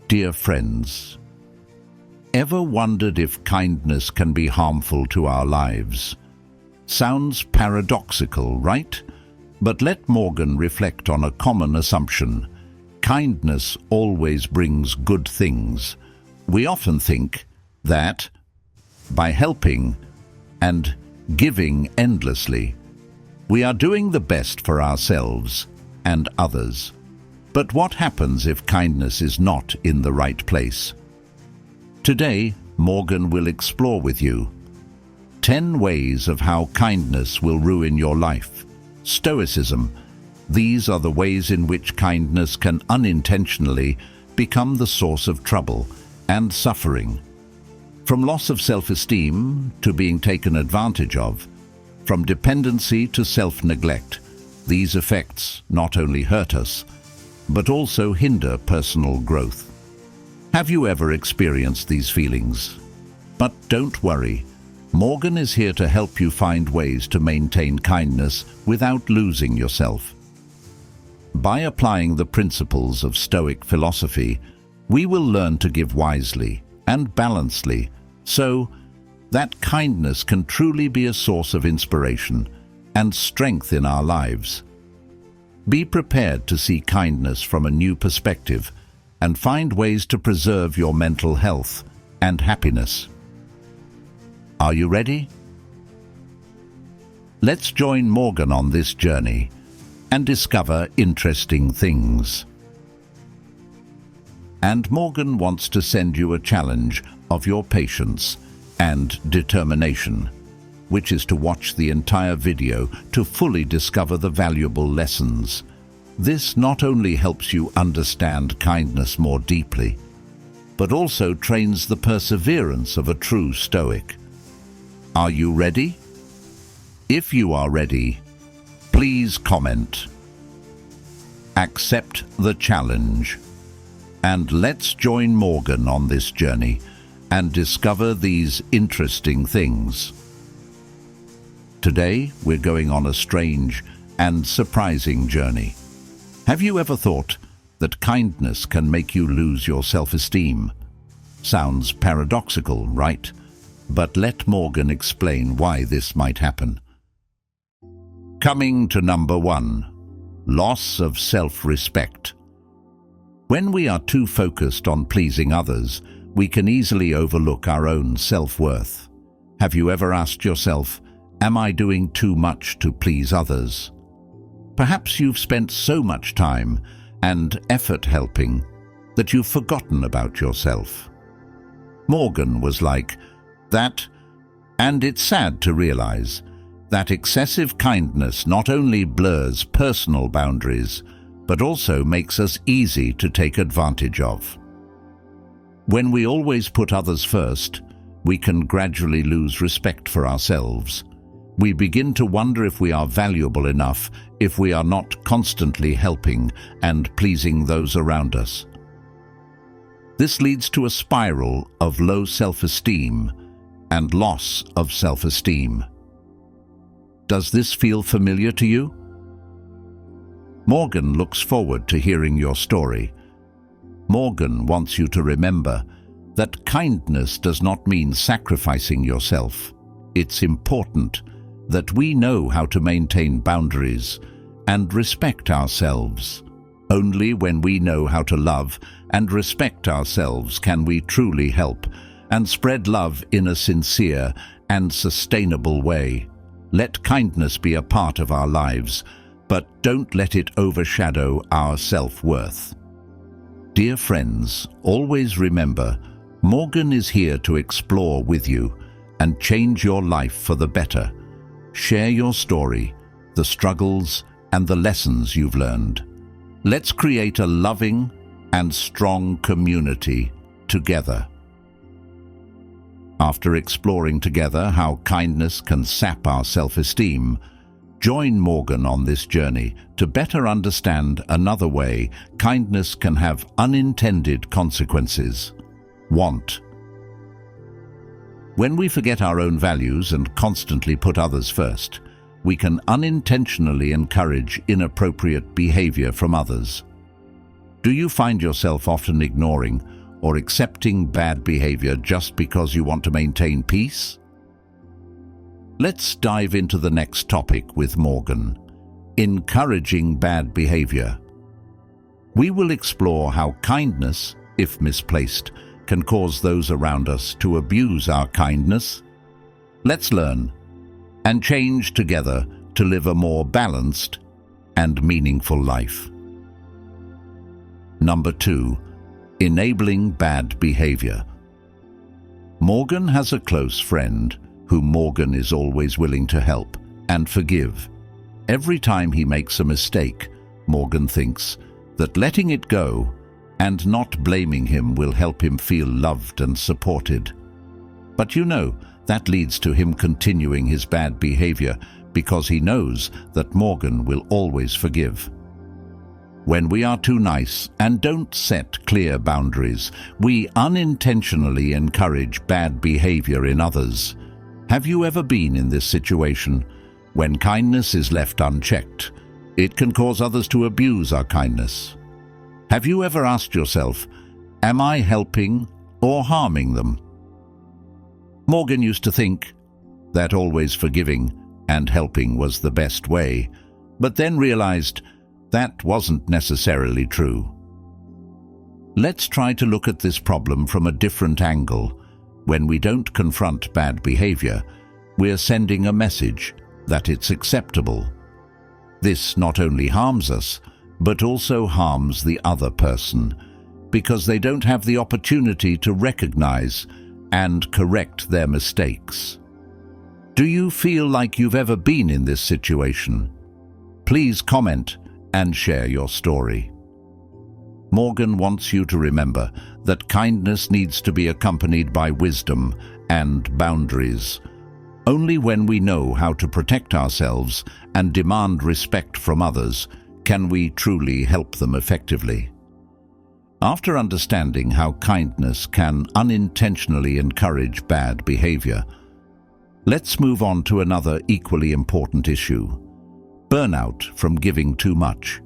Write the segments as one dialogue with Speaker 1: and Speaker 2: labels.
Speaker 1: Dear friends, ever wondered if kindness can be harmful to our lives? Sounds paradoxical, right? But let Morgan reflect on a common assumption. Kindness always brings good things. We often think that by helping and giving endlessly, we are doing the best for ourselves and others. But what happens if kindness is not in the right place? Today, Morgan will explore with you 10 ways of how kindness will ruin your life. Stoicism. These are the ways in which kindness can unintentionally become the source of trouble and suffering. From loss of self-esteem to being taken advantage of, from dependency to self-neglect, these effects not only hurt us, but also hinder personal growth. Have you ever experienced these feelings? But don't worry, Morgan is here to help you find ways to maintain kindness without losing yourself. By applying the principles of Stoic philosophy, we will learn to give wisely and balancedly, so that kindness can truly be a source of inspiration and strength in our lives. Be prepared to see kindness from a new perspective and find ways to preserve your mental health and happiness. Are you ready? Let's join Morgan on this journey and discover interesting things. And Morgan wants to send you a challenge of your patience and determination, which is to watch the entire video to fully discover the valuable lessons. This not only helps you understand kindness more deeply, but also trains the perseverance of a true Stoic. Are you ready? If you are ready, please comment. Accept the challenge. And let's join Morgan on this journey and discover these interesting things. Today, we're going on a strange and surprising journey. Have you ever thought that kindness can make you lose your self-esteem? Sounds paradoxical, right? But let Morgan explain why this might happen. Coming to number 1, loss of self-respect. When we are too focused on pleasing others, we can easily overlook our own self-worth. Have you ever asked yourself, am I doing too much to please others? Perhaps you've spent so much time and effort helping that you've forgotten about yourself. Morgan was like that, and it's sad to realize that excessive kindness not only blurs personal boundaries, but also makes us easy to take advantage of. When we always put others first, we can gradually lose respect for ourselves. We begin to wonder if we are valuable enough if we are not constantly helping and pleasing those around us. This leads to a spiral of low self-esteem and loss of self-esteem. Does this feel familiar to you? Morgan looks forward to hearing your story. Morgan wants you to remember that kindness does not mean sacrificing yourself. It's important that we know how to maintain boundaries and respect ourselves. Only when we know how to love and respect ourselves can we truly help and spread love in a sincere and sustainable way. Let kindness be a part of our lives, but don't let it overshadow our self-worth. Dear friends, always remember, Morgan is here to explore with you and change your life for the better. Share your story, the struggles, and the lessons you've learned. Let's create a loving and strong community together. After exploring together how kindness can sap our self-esteem, join Morgan on this journey to better understand another way kindness can have unintended consequences. Want. When we forget our own values and constantly put others first, we can unintentionally encourage inappropriate behavior from others. Do you find yourself often ignoring or accepting bad behavior just because you want to maintain peace? Let's dive into the next topic with Morgan: encouraging bad behavior. We will explore how kindness, if misplaced, can cause those around us to abuse our kindness. Let's learn and change together to live a more balanced and meaningful life. Number 2. Enabling bad behavior. Morgan has a close friend whom Morgan is always willing to help and forgive. Every time he makes a mistake, Morgan thinks that letting it go and not blaming him will help him feel loved and supported. But that leads to him continuing his bad behavior because he knows that Morgan will always forgive. When we are too nice and don't set clear boundaries, we unintentionally encourage bad behavior in others. Have you ever been in this situation? When kindness is left unchecked, it can cause others to abuse our kindness. Have you ever asked yourself, am I helping or harming them? Morgan used to think that always forgiving and helping was the best way, but then realized that wasn't necessarily true. Let's try to look at this problem from a different angle. When we don't confront bad behavior, we're sending a message that it's acceptable. This not only harms us, but also harms the other person, because they don't have the opportunity to recognize and correct their mistakes. Do you feel like you've ever been in this situation? Please comment and share your story. Morgan wants you to remember that kindness needs to be accompanied by wisdom and boundaries. Only when we know how to protect ourselves and demand respect from others can we truly help them effectively. After understanding how kindness can unintentionally encourage bad behavior, let's move on to another equally important issue: burnout from giving too much.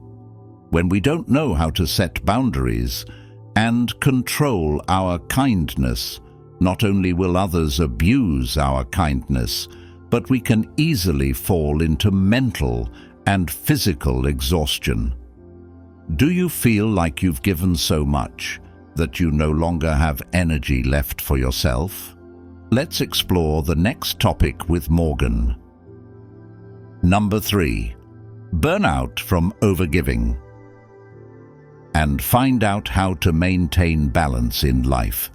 Speaker 1: When we don't know how to set boundaries and control our kindness, not only will others abuse our kindness, but we can easily fall into mental and physical exhaustion. Do you feel like you've given so much that you no longer have energy left for yourself? Let's explore the next topic with Morgan. Number 3. Burnout from overgiving. And find out how to maintain balance in life.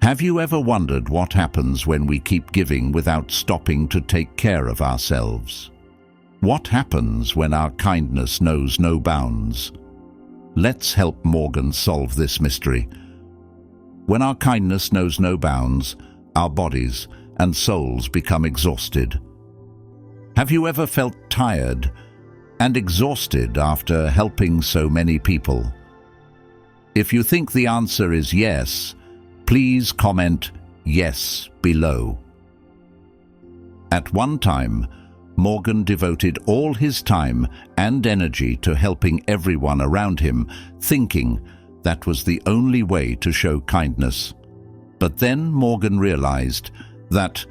Speaker 1: Have you ever wondered what happens when we keep giving without stopping to take care of ourselves? What happens when our kindness knows no bounds? Let's help Morgan solve this mystery. When our kindness knows no bounds, our bodies and souls become exhausted. Have you ever felt tired and exhausted after helping so many people? If you think the answer is yes, please comment yes below. At one time, Morgan devoted all his time and energy to helping everyone around him, thinking that was the only way to show kindness. But then Morgan realized that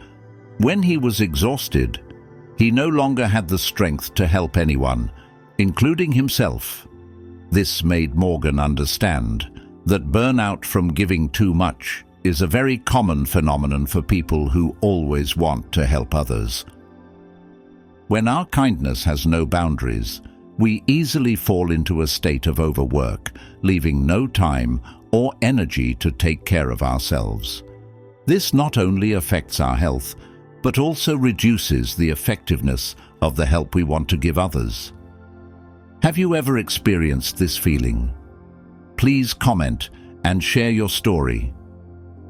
Speaker 1: when he was exhausted, he no longer had the strength to help anyone, including himself. This made Morgan understand that burnout from giving too much is a very common phenomenon for people who always want to help others. When our kindness has no boundaries, we easily fall into a state of overwork, leaving no time or energy to take care of ourselves. This not only affects our health, but also reduces the effectiveness of the help we want to give others. Have you ever experienced this feeling? Please comment and share your story.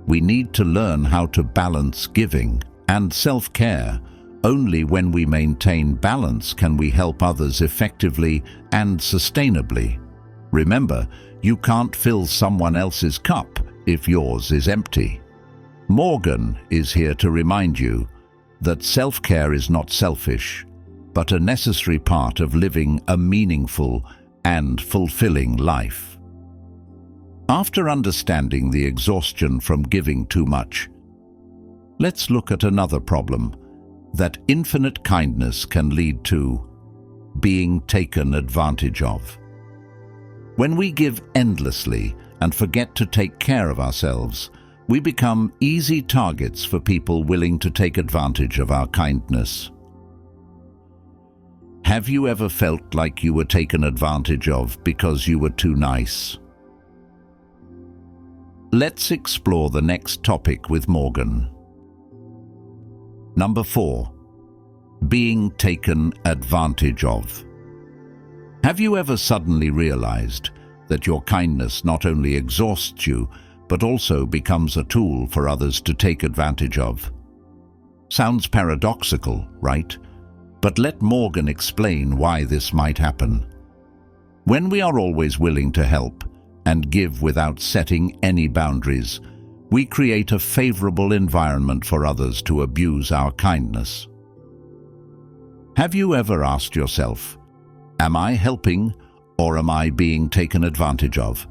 Speaker 1: We need to learn how to balance giving and self-care. Only when we maintain balance can we help others effectively and sustainably. Remember, you can't fill someone else's cup if yours is empty. Morgan is here to remind you that self-care is not selfish, but a necessary part of living a meaningful and fulfilling life. After understanding the exhaustion from giving too much, let's look at another problem that infinite kindness can lead to: being taken advantage of. When we give endlessly and forget to take care of ourselves, we become easy targets for people willing to take advantage of our kindness. Have you ever felt like you were taken advantage of because you were too nice? Let's explore the next topic with Morgan. Number 4. Being taken advantage of. Have you ever suddenly realized that your kindness not only exhausts you, but also becomes a tool for others to take advantage of? Sounds paradoxical, right? But let Morgan explain why this might happen. When we are always willing to help and give without setting any boundaries, we create a favorable environment for others to abuse our kindness. Have you ever asked yourself, am I helping or am I being taken advantage of?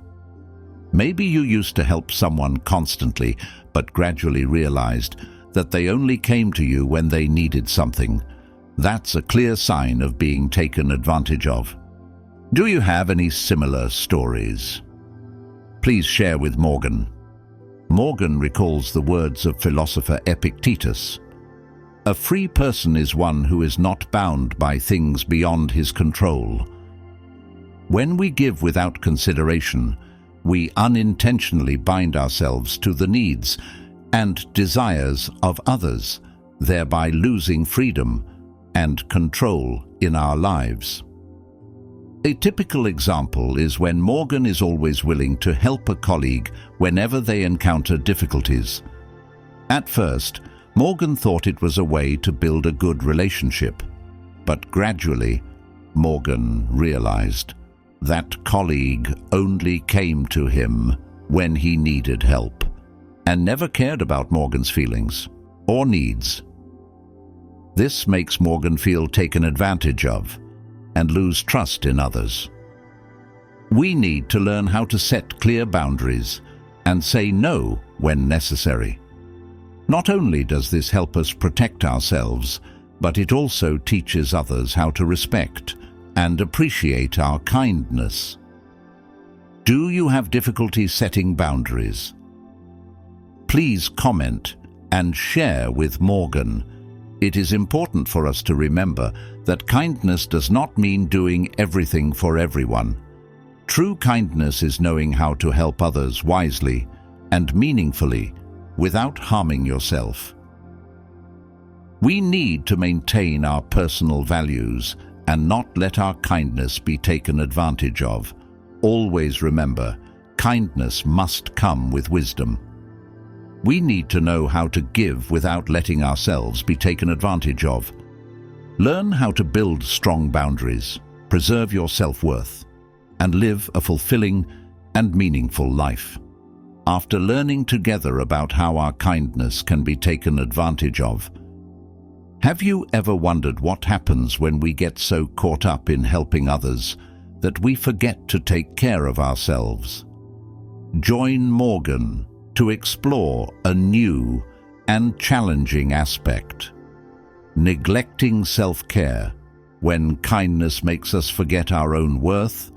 Speaker 1: Maybe you used to help someone constantly, but gradually realized that they only came to you when they needed something. That's a clear sign of being taken advantage of. Do you have any similar stories? Please share with Morgan. Morgan recalls the words of philosopher Epictetus. A free person is one who is not bound by things beyond his control. When we give without consideration, we unintentionally bind ourselves to the needs and desires of others, thereby losing freedom and control in our lives. A typical example is when Morgan is always willing to help a colleague whenever they encounter difficulties. At first, Morgan thought it was a way to build a good relationship, but gradually, Morgan realized that colleague only came to him when he needed help and never cared about Morgan's feelings or needs. This makes Morgan feel taken advantage of and lose trust in others. We need to learn how to set clear boundaries and say no when necessary. Not only does this help us protect ourselves, but it also teaches others how to respect and appreciate our kindness. Do you have difficulty setting boundaries? Please comment and share with Morgan. It is important for us to remember that kindness does not mean doing everything for everyone. True kindness is knowing how to help others wisely and meaningfully without harming yourself. We need to maintain our personal values and not let our kindness be taken advantage of. Always remember, kindness must come with wisdom. We need to know how to give without letting ourselves be taken advantage of. Learn how to build strong boundaries, preserve your self-worth, and live a fulfilling and meaningful life. After learning together about how our kindness can be taken advantage of, have you ever wondered what happens when we get so caught up in helping others that we forget to take care of ourselves? Join Morgan to explore a new and challenging aspect: neglecting self-care. When kindness makes us forget our own worth,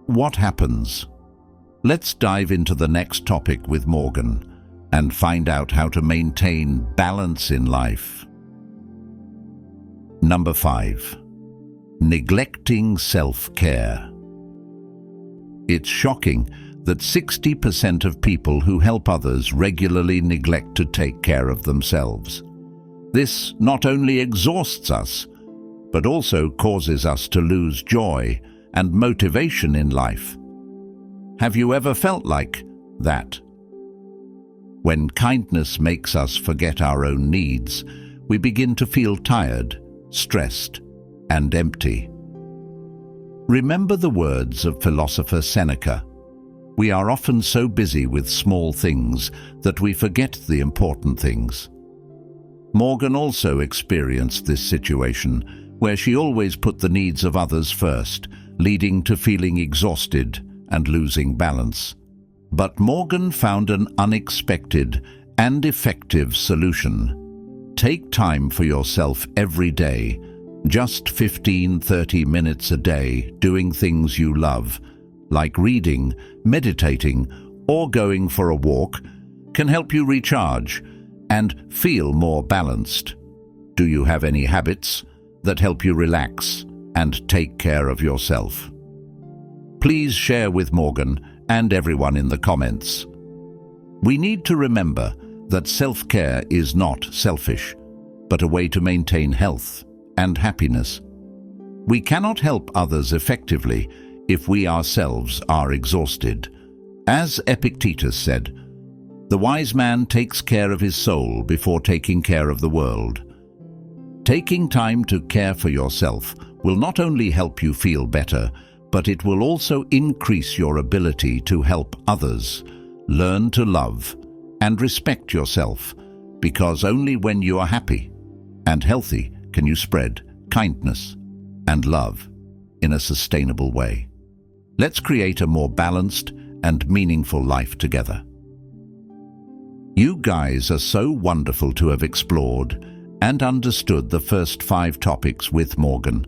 Speaker 1: what happens? Let's dive into the next topic with Morgan and find out how to maintain balance in life. Number 5. Neglecting self-care. It's shocking that 60% of people who help others regularly neglect to take care of themselves. This not only exhausts us, but also causes us to lose joy and motivation in life. Have you ever felt like that? When kindness makes us forget our own needs, we begin to feel tired, stressed, and empty. Remember the words of philosopher Seneca. We are often so busy with small things that we forget the important things. Morgan also experienced this situation, where she always put the needs of others first, leading to feeling exhausted and losing balance. But Morgan found an unexpected and effective solution. Take time for yourself every day. Just 15-30 minutes a day doing things you love, like reading, meditating, or going for a walk, can help you recharge and feel more balanced. Do you have any habits that help you relax and take care of yourself? Please share with Morgan and everyone in the comments. We need to remember that self-care is not selfish, but a way to maintain health and happiness. We cannot help others effectively if we ourselves are exhausted. As Epictetus said, "The wise man takes care of his soul before taking care of the world." Taking time to care for yourself will not only help you feel better, but it will also increase your ability to help others. Learn to love and respect yourself, because only when you are happy and healthy can you spread kindness and love in a sustainable way. Let's create a more balanced and meaningful life together. You guys are so wonderful to have explored and understood the first 5 topics with Morgan.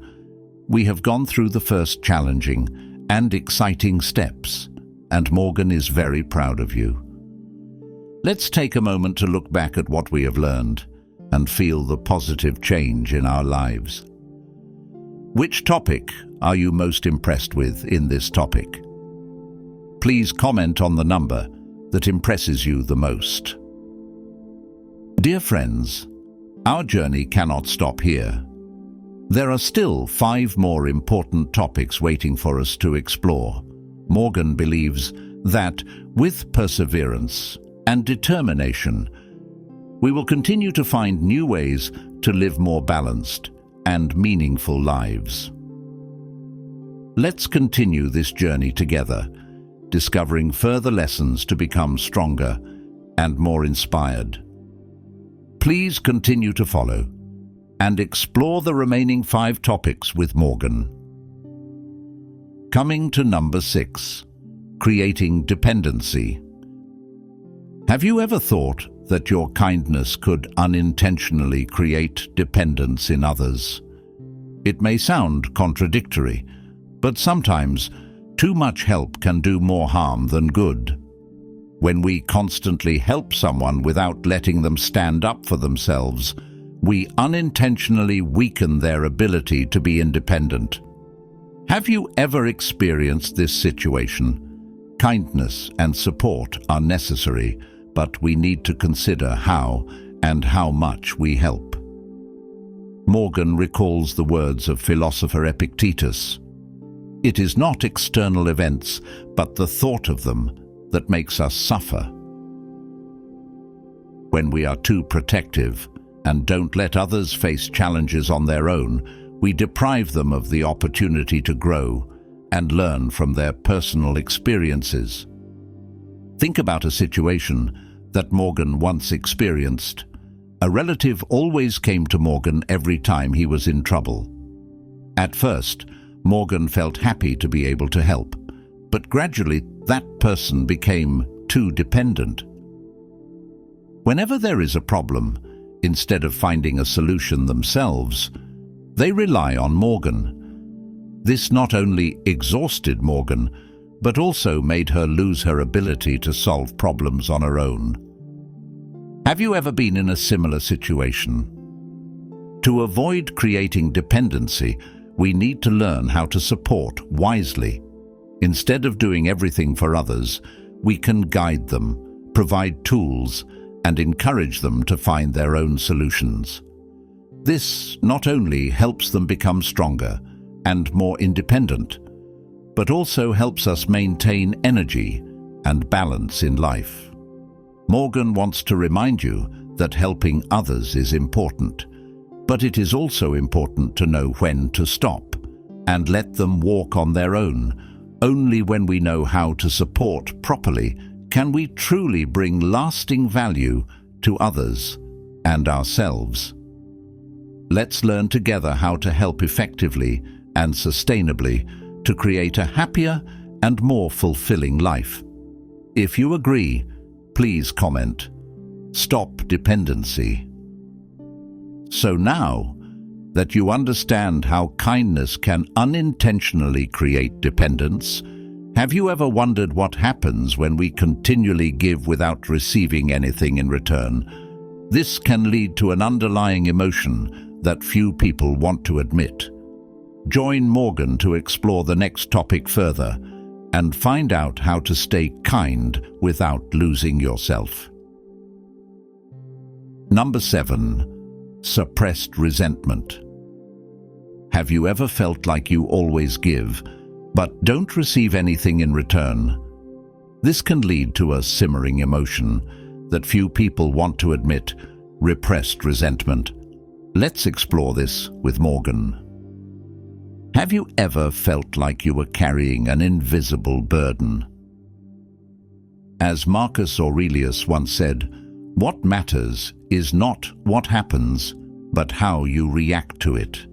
Speaker 1: We have gone through the first challenging and exciting steps, and Morgan is very proud of you. Let's take a moment to look back at what we have learned and feel the positive change in our lives. Which topic are you most impressed with in this topic? Please comment on the number that impresses you the most. Dear friends, our journey cannot stop here. There are still 5 more important topics waiting for us to explore. Morgan believes that with perseverance and determination, we will continue to find new ways to live more balanced and meaningful lives. Let's continue this journey together, discovering further lessons to become stronger and more inspired. Please continue to follow and explore the remaining 5 topics with Morgan. Coming to number 6, creating dependency. Have you ever thought that your kindness could unintentionally create dependence in others? It may sound contradictory, but sometimes too much help can do more harm than good. When we constantly help someone without letting them stand up for themselves, we unintentionally weaken their ability to be independent. Have you ever experienced this situation? Kindness and support are necessary, but we need to consider how and how much we help. Morgan recalls the words of philosopher Epictetus. It is not external events, but the thought of them that makes us suffer. When we are too protective and don't let others face challenges on their own, we deprive them of the opportunity to grow and learn from their personal experiences. Think about a situation that Morgan once experienced. A relative always came to Morgan every time he was in trouble. At first, Morgan felt happy to be able to help, but gradually that person became too dependent. Whenever there is a problem, instead of finding a solution themselves, they rely on Morgan. This not only exhausted Morgan, but also made her lose her ability to solve problems on her own. Have you ever been in a similar situation? To avoid creating dependency, we need to learn how to support wisely. Instead of doing everything for others, we can guide them, provide tools, and encourage them to find their own solutions. This not only helps them become stronger and more independent, but also helps us maintain energy and balance in life. Morgan wants to remind you that helping others is important, but it is also important to know when to stop and let them walk on their own. Only when we know how to support properly can we truly bring lasting value to others and ourselves. Let's learn together how to help effectively and sustainably to create a happier and more fulfilling life. If you agree, please comment. Stop dependency. So now that you understand how kindness can unintentionally create dependence, have you ever wondered what happens when we continually give without receiving anything in return? This can lead to an underlying emotion that few people want to admit. Join Morgan to explore the next topic further and find out how to stay kind without losing yourself. Number 7. Suppressed resentment. Have you ever felt like you always give, but don't receive anything in return? This can lead to a simmering emotion that few people want to admit: repressed resentment. Let's explore this with Morgan. Have you ever felt like you were carrying an invisible burden? As Marcus Aurelius once said, "What matters is not what happens, but how you react to it."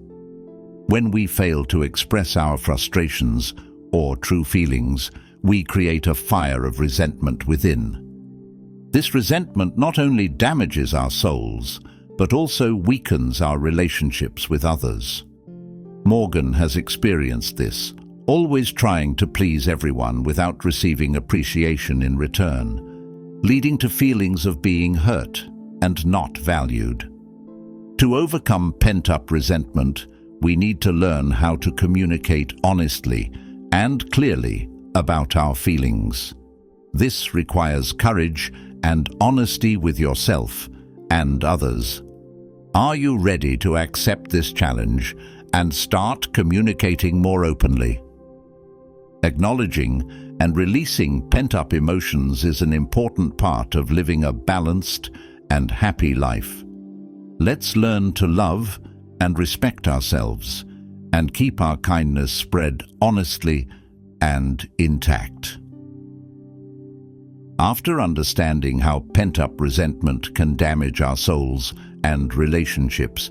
Speaker 1: When we fail to express our frustrations or true feelings, we create a fire of resentment within. This resentment not only damages our souls, but also weakens our relationships with others. Morgan has experienced this, always trying to please everyone without receiving appreciation in return, leading to feelings of being hurt and not valued. To overcome pent-up resentment, we need to learn how to communicate honestly and clearly about our feelings. This requires courage and honesty with yourself and others. Are you ready to accept this challenge and start communicating more openly? Acknowledging and releasing pent-up emotions is an important part of living a balanced and happy life. Let's learn to love and respect ourselves and keep our kindness spread honestly and intact. After understanding how pent-up resentment can damage our souls and relationships,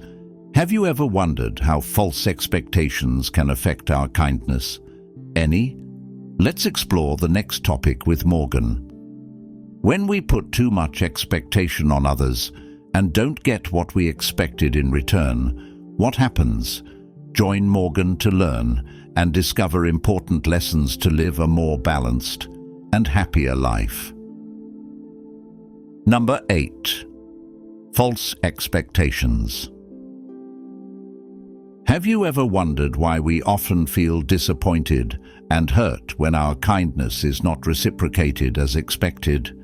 Speaker 1: have you ever wondered how false expectations can affect our kindness? Any? Let's explore the next topic with Morgan. When we put too much expectation on others and don't get what we expected in return, what happens? Join Morgan to learn and discover important lessons to live a more balanced and happier life. Number 8. False expectations. Have you ever wondered why we often feel disappointed and hurt when our kindness is not reciprocated as expected?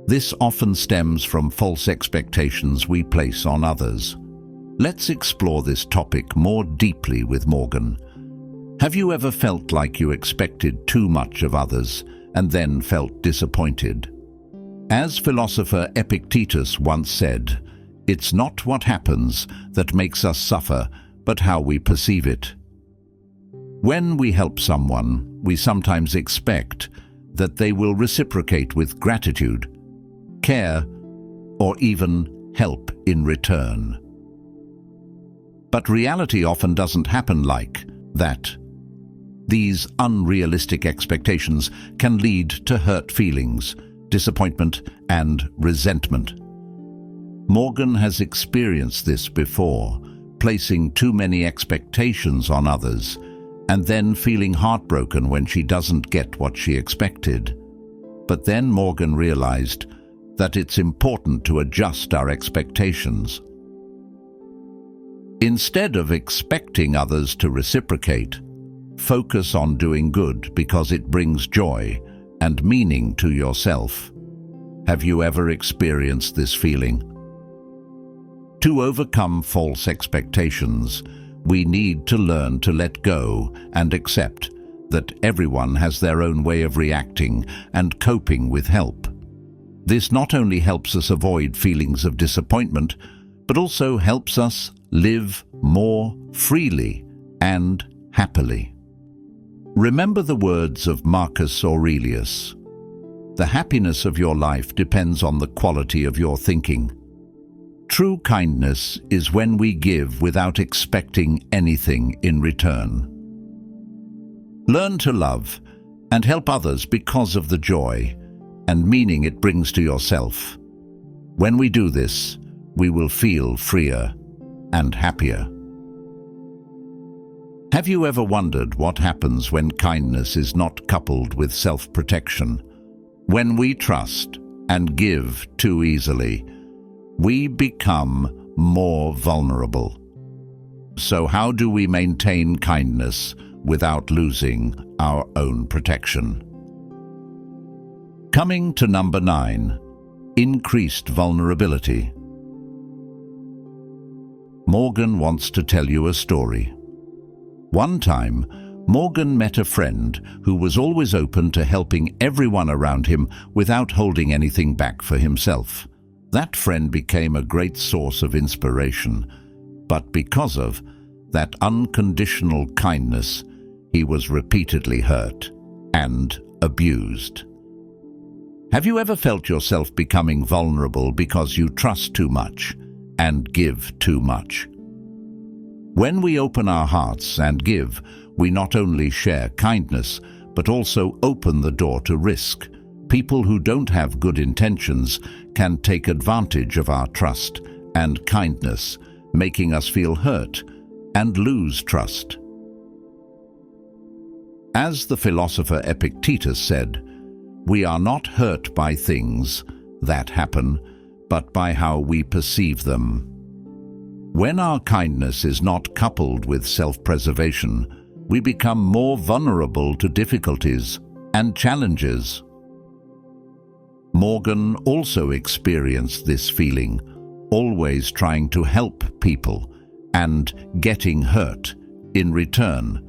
Speaker 1: This often stems from false expectations we place on others. Let's explore this topic more deeply with Morgan. Have you ever felt like you expected too much of others and then felt disappointed? As philosopher Epictetus once said, "It's not what happens that makes us suffer, but how we perceive it." When we help someone, we sometimes expect that they will reciprocate with gratitude, care, or even help in return. But reality often doesn't happen like that. These unrealistic expectations can lead to hurt feelings, disappointment, and resentment. Morgan has experienced this before, placing too many expectations on others and then feeling heartbroken when she doesn't get what she expected. But then Morgan realized that it's important to adjust our expectations. Instead of expecting others to reciprocate, focus on doing good because it brings joy and meaning to yourself. Have you ever experienced this feeling? To overcome false expectations, we need to learn to let go and accept that everyone has their own way of reacting and coping with help. This not only helps us avoid feelings of disappointment, but also helps us live more freely and happily. Remember the words of Marcus Aurelius: "The happiness of your life depends on the quality of your thinking." True kindness is when we give without expecting anything in return. Learn to love and help others because of the joy, and meaning it brings to yourself. When we do this, we will feel freer and happier. Have you ever wondered what happens when kindness is not coupled with self-protection? When we trust and give too easily, we become more vulnerable. So how do we maintain kindness without losing our own protection? Coming to number 9, increased vulnerability. Morgan wants to tell you a story. One time, Morgan met a friend who was always open to helping everyone around him without holding anything back for himself. That friend became a great source of inspiration, but because of that unconditional kindness, he was repeatedly hurt and abused. Have you ever felt yourself becoming vulnerable because you trust too much and give too much? When we open our hearts and give, we not only share kindness, but also open the door to risk. People who don't have good intentions can take advantage of our trust and kindness, making us feel hurt and lose trust. As the philosopher Epictetus said, we are not hurt by things that happen, but by how we perceive them. When our kindness is not coupled with self-preservation, we become more vulnerable to difficulties and challenges. Morgan also experienced this feeling, always trying to help people and getting hurt in return.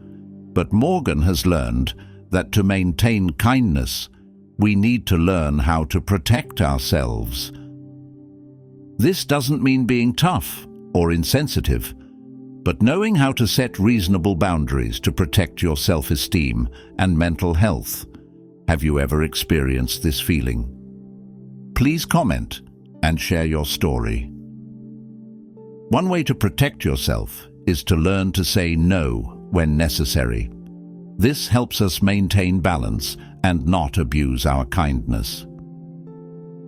Speaker 1: But Morgan has learned that to maintain kindness, we need to learn how to protect ourselves. This doesn't mean being tough or insensitive, but knowing how to set reasonable boundaries to protect your self-esteem and mental health. Have you ever experienced this feeling? Please comment and share your story. One way to protect yourself is to learn to say no when necessary. This helps us maintain balance and not abuse our kindness.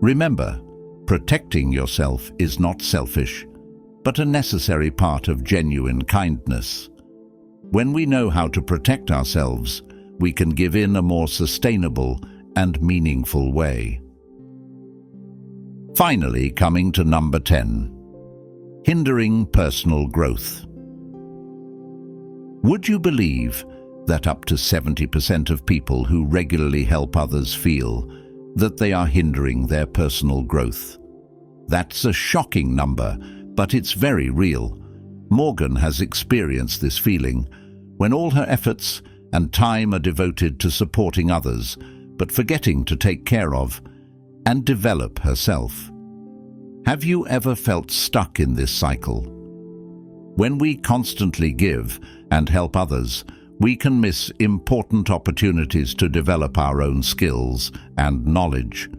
Speaker 1: Remember, protecting yourself is not selfish, but a necessary part of genuine kindness. When we know how to protect ourselves, we can give in a more sustainable and meaningful way. Finally, coming to number 10, hindering personal growth. Would you believe that up to 70% of people who regularly help others feel that they are hindering their personal growth? That's a shocking number, but it's very real. Morgan has experienced this feeling when all her efforts and time are devoted to supporting others, but forgetting to take care of and develop herself. Have you ever felt stuck in this cycle? When we constantly give and help others, we can miss important opportunities to develop our own skills and knowledge.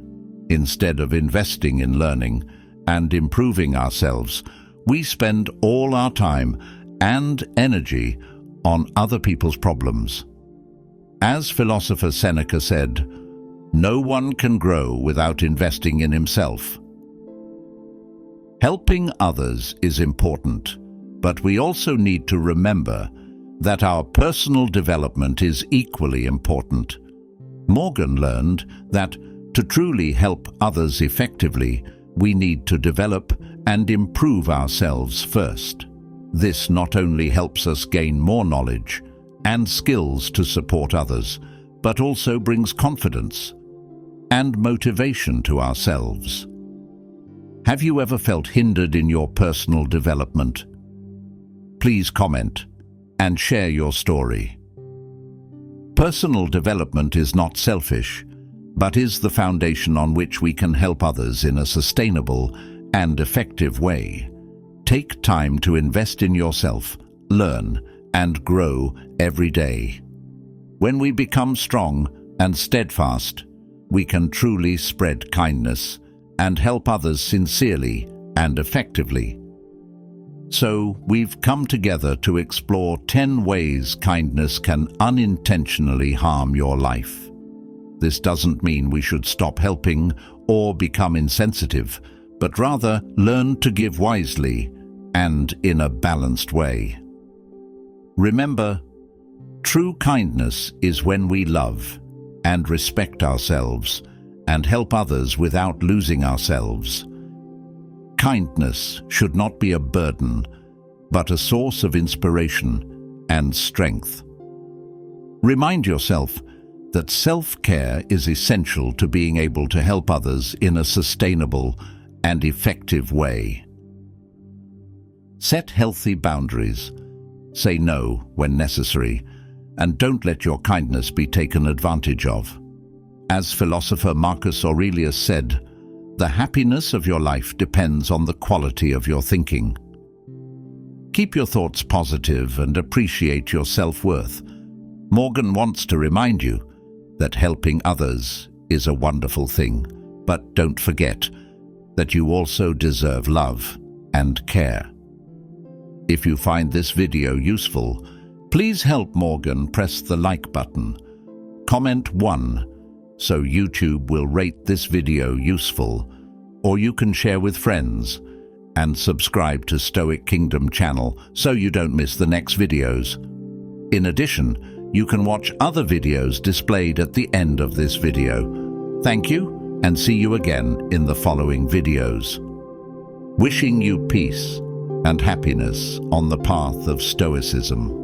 Speaker 1: Instead of investing in learning and improving ourselves, we spend all our time and energy on other people's problems. As philosopher Seneca said, no one can grow without investing in himself. Helping others is important, but we also need to remember that our personal development is equally important. Morgan learned that to truly help others effectively, we need to develop and improve ourselves first. This not only helps us gain more knowledge and skills to support others, but also brings confidence and motivation to ourselves. Have you ever felt hindered in your personal development? Please comment and share your story. Personal development is not selfish, but is the foundation on which we can help others in a sustainable and effective way. Take time to invest in yourself, learn, and grow every day. When we become strong and steadfast, we can truly spread kindness and help others sincerely and effectively. So, we've come together to explore 10 ways kindness can unintentionally harm your life. This doesn't mean we should stop helping or become insensitive, but rather learn to give wisely and in a balanced way. Remember, true kindness is when we love and respect ourselves and help others without losing ourselves. Kindness should not be a burden, but a source of inspiration and strength. Remind yourself that self-care is essential to being able to help others in a sustainable and effective way. Set healthy boundaries. Say no when necessary, and don't let your kindness be taken advantage of. As philosopher Marcus Aurelius said, "The happiness of your life depends on the quality of your thinking." Keep your thoughts positive and appreciate your self-worth. Morgan wants to remind you that helping others is a wonderful thing, but don't forget that you also deserve love and care. If you find this video useful, please help Morgan press the like button. Comment 1 so YouTube will rate this video useful, or you can share with friends, and subscribe to Stoic Kingdom channel so you don't miss the next videos. In addition, you can watch other videos displayed at the end of this video. Thank you, and see you again in the following videos. Wishing you peace and happiness on the path of Stoicism.